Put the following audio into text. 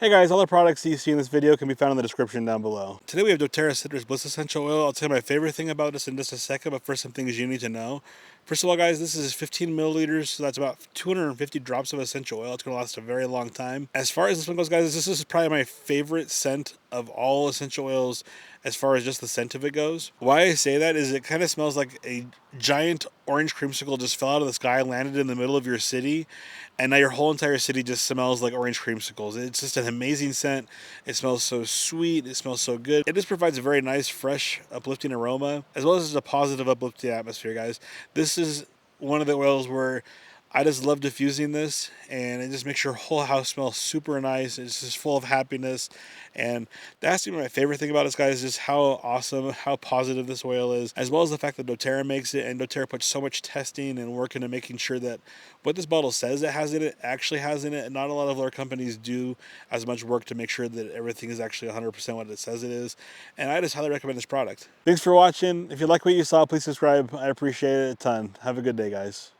Hey guys, all the products you see in this video can be found in the description down below. Today we have doTERRA Citrus Bliss Essential Oil. I'll tell you my favorite thing about this in just a second, but first some things you need to know. First of all, guys, this is 15 milliliters, so that's about 250 drops of essential oil. It's going to last a very long time. As far as this one goes, guys, this is probably my favorite scent of all essential oils as far as just the scent of it goes. Why I say that is it kind of smells like a giant orange creamsicle just fell out of the sky, landed in the middle of your city, and now your whole entire city just smells like orange creamsicles. It's just an amazing scent. It smells so sweet. It smells so good. It just provides a very nice, fresh, uplifting aroma, as well as a positive, uplifting atmosphere, guys. This is one of the oils where I just love diffusing this, and it just makes your whole house smell super nice. It's just full of happiness, and that's even my favorite thing about this, guys, is just how awesome, how positive this oil is, as well as the fact that doTERRA makes it, and doTERRA puts so much testing and work into making sure that what this bottle says it has in it actually has in it, and not a lot of other companies do as much work to make sure that everything is actually 100% what it says it is, and I just highly recommend this product. Thanks for watching. If you like what you saw, please subscribe. I appreciate it a ton. Have a good day, guys.